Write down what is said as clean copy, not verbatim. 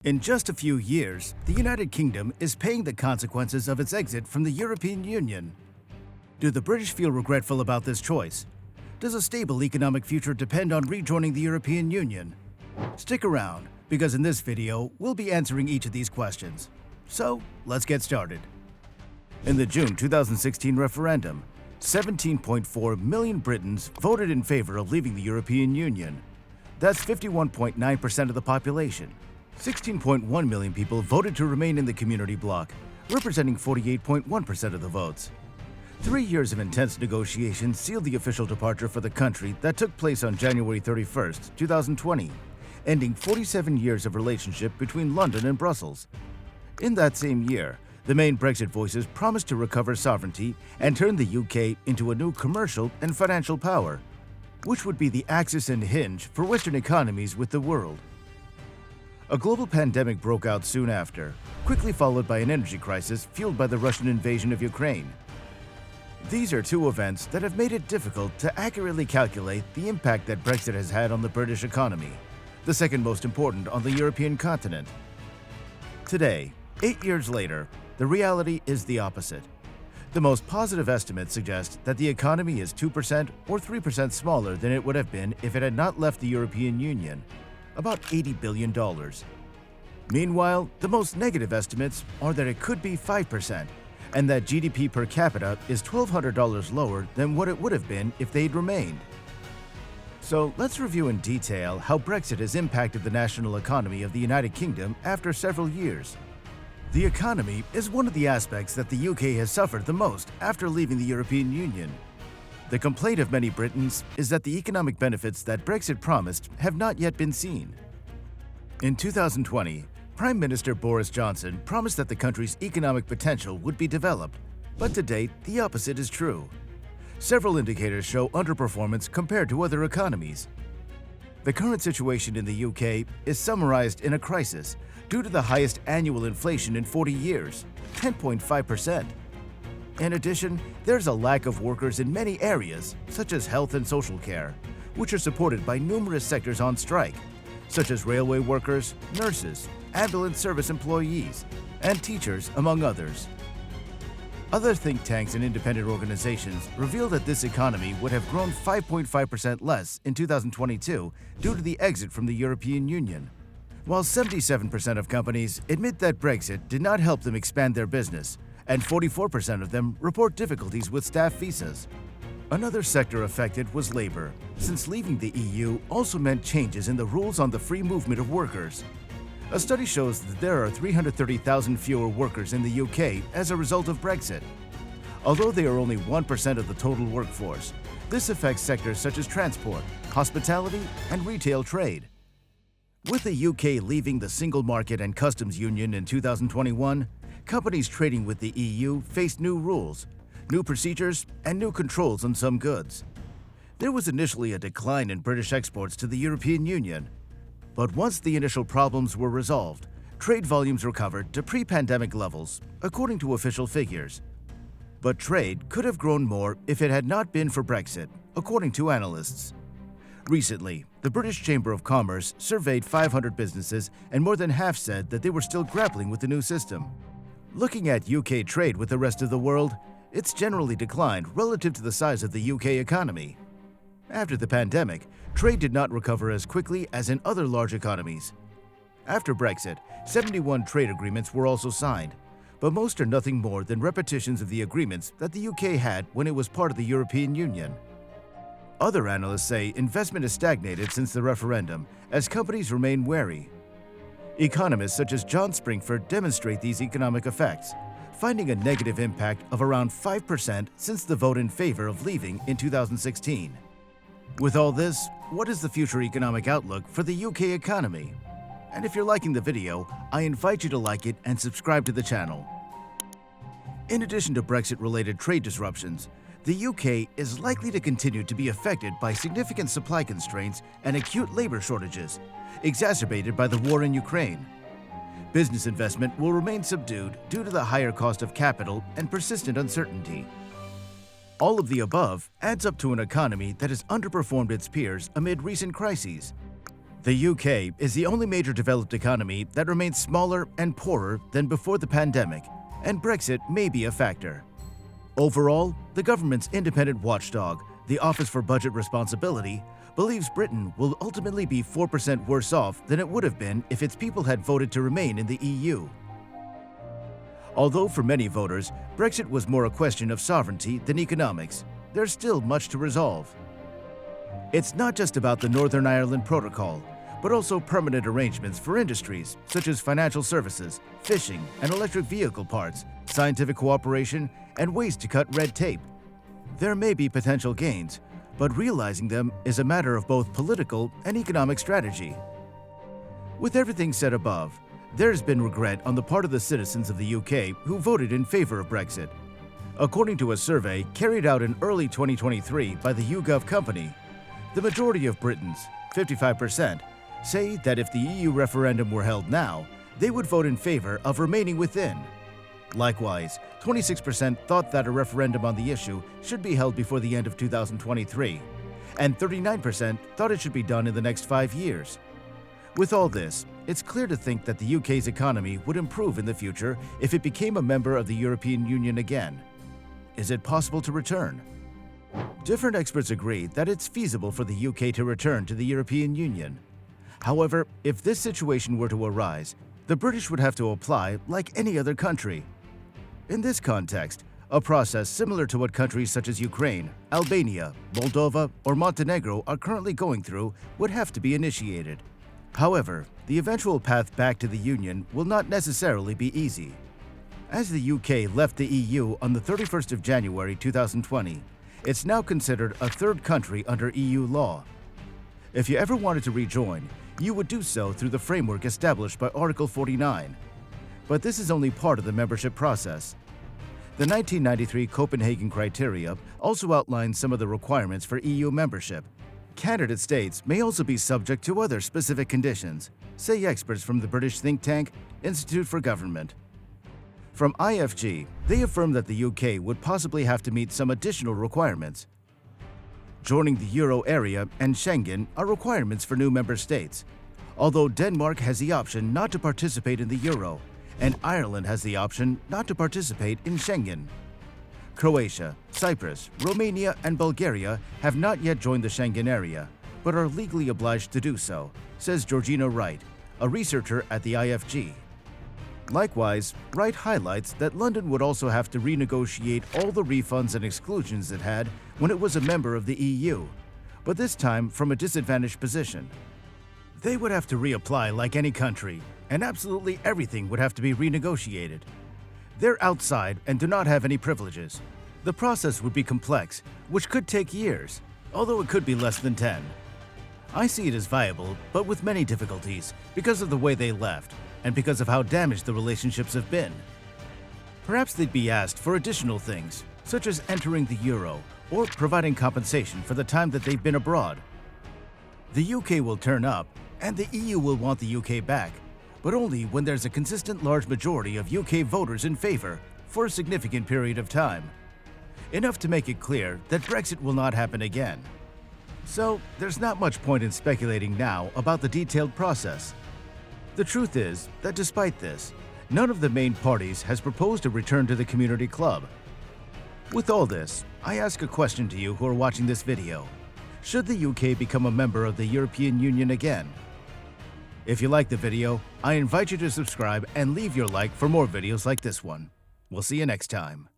In just a few years, the United Kingdom is paying the consequences of its exit from the European Union. Do the British feel regretful about this choice? Does a stable economic future depend on rejoining the European Union? Stick around, because in this video, we'll be answering each of these questions. So, let's get started. In the June 2016 referendum, 17.4 million Britons voted in favor of leaving the European Union. That's 51.9% of the population. 16.1 million people voted to remain in the community bloc, representing 48.1% of the votes. 3 years of intense negotiations sealed the official departure for the country that took place on January 31, 2020, ending 47 years of relationship between London and Brussels. In that same year, the main Brexit voices promised to recover sovereignty and turn the UK into a new commercial and financial power, which would be the axis and hinge for Western economies with the world. A global pandemic broke out soon after, quickly followed by an energy crisis fueled by the Russian invasion of Ukraine. These are two events that have made it difficult to accurately calculate the impact that Brexit has had on the British economy, the second most important on the European continent. Today, 8 years later, the reality is the opposite. The most positive estimates suggest that the economy is 2% or 3% smaller than it would have been if it had not left the European Union, about $80 billion. Meanwhile, the most negative estimates are that it could be 5%, and that GDP per capita is $1,200 lower than what it would have been if they'd remained. So let's review in detail how Brexit has impacted the national economy of the United Kingdom after several years. The economy is one of the aspects that the UK has suffered the most after leaving the European Union. The complaint of many Britons is that the economic benefits that Brexit promised have not yet been seen. In 2020, Prime Minister Boris Johnson promised that the country's economic potential would be developed, but to date, the opposite is true. Several indicators show underperformance compared to other economies. The current situation in the UK is summarized in a crisis due to the highest annual inflation in 40 years, 10.5%. In addition, there's a lack of workers in many areas, such as health and social care, which are supported by numerous sectors on strike, such as railway workers, nurses, ambulance service employees, and teachers, among others. Other think tanks and independent organizations reveal that this economy would have grown 5.5% less in 2022 due to the exit from the European Union, while 77% of companies admit that Brexit did not help them expand their business, and 44% of them report difficulties with staff visas. Another sector affected was labor, since leaving the EU also meant changes in the rules on the free movement of workers. A study shows that there are 330,000 fewer workers in the UK as a result of Brexit. Although they are only 1% of the total workforce, this affects sectors such as transport, hospitality, and retail trade. With the UK leaving the single market and customs union in 2021, companies trading with the EU faced new rules, new procedures, and new controls on some goods. There was initially a decline in British exports to the European Union, but once the initial problems were resolved, trade volumes recovered to pre-pandemic levels, according to official figures. But trade could have grown more if it had not been for Brexit, according to analysts. Recently, the British Chamber of Commerce surveyed 500 businesses, and more than half said that they were still grappling with the new system. Looking at UK trade with the rest of the world, it's generally declined relative to the size of the UK economy. After the pandemic, trade did not recover as quickly as in other large economies. After Brexit, 71 trade agreements were also signed, but most are nothing more than repetitions of the agreements that the UK had when it was part of the European Union. Other analysts say investment has stagnated since the referendum as companies remain wary. Economists such as John Springford demonstrate these economic effects, finding a negative impact of around 5% since the vote in favor of leaving in 2016. With all this, what is the future economic outlook for the UK economy? And if you're liking the video, I invite you to like it and subscribe to the channel. In addition to Brexit-related trade disruptions, the UK is likely to continue to be affected by significant supply constraints and acute labor shortages, exacerbated by the war in Ukraine. Business investment will remain subdued due to the higher cost of capital and persistent uncertainty. All of the above adds up to an economy that has underperformed its peers amid recent crises. The UK is the only major developed economy that remains smaller and poorer than before the pandemic, and Brexit may be a factor. Overall, the government's independent watchdog, the Office for Budget Responsibility, believes Britain will ultimately be 4% worse off than it would have been if its people had voted to remain in the EU. Although for many voters, Brexit was more a question of sovereignty than economics, there's still much to resolve. It's not just about the Northern Ireland Protocol, but also permanent arrangements for industries such as financial services, fishing and electric vehicle parts, scientific cooperation, and ways to cut red tape. There may be potential gains, but realizing them is a matter of both political and economic strategy. With everything said above, there's been regret on the part of the citizens of the UK who voted in favor of Brexit. According to a survey carried out in early 2023 by the YouGov company, the majority of Britons, 55%, say that if the EU referendum were held now, they would vote in favor of remaining within. Likewise, 26% thought that a referendum on the issue should be held before the end of 2023, and 39% thought it should be done in the next 5 years. With all this, it's clear to think that the UK's economy would improve in the future if it became a member of the European Union again. Is it possible to return? Different experts agree that it's feasible for the UK to return to the European Union. However, if this situation were to arise, the British would have to apply like any other country. In this context, a process similar to what countries such as Ukraine, Albania, Moldova, or Montenegro are currently going through would have to be initiated. However, the eventual path back to the Union will not necessarily be easy. As the UK left the EU on the 31st of January 2020, it's now considered a third country under EU law. If you ever wanted to rejoin, you would do so through the framework established by Article 49. But this is only part of the membership process. The 1993 Copenhagen criteria also outlines some of the requirements for EU membership. Candidate states may also be subject to other specific conditions, say experts from the British think tank Institute for Government. From IFG, they affirm that the UK would possibly have to meet some additional requirements. Joining the Euro area and Schengen are requirements for new member states, although Denmark has the option not to participate in the Euro, and Ireland has the option not to participate in Schengen. Croatia, Cyprus, Romania, and Bulgaria have not yet joined the Schengen area, but are legally obliged to do so, says Georgina Wright, a researcher at the IFG. Likewise, Wright highlights that London would also have to renegotiate all the refunds and exclusions it had when it was a member of the EU, but this time from a disadvantaged position. They would have to reapply like any country, and absolutely everything would have to be renegotiated. They're outside and do not have any privileges. The process would be complex, which could take years, although it could be less than 10. I see it as viable, but with many difficulties, because of the way they left, and because of how damaged the relationships have been. Perhaps they'd be asked for additional things, such as entering the Euro or providing compensation for the time that they've been abroad. The UK will turn up, and the EU will want the UK back, but only when there's a consistent large majority of UK voters in favor for a significant period of time. Enough to make it clear that Brexit will not happen again. So, there's not much point in speculating now about the detailed process. The truth is that despite this, none of the main parties has proposed a return to the community club. With all this, I ask a question to you who are watching this video. Should the UK become a member of the European Union again? If you like the video, I invite you to subscribe and leave your like for more videos like this one. We'll see you next time.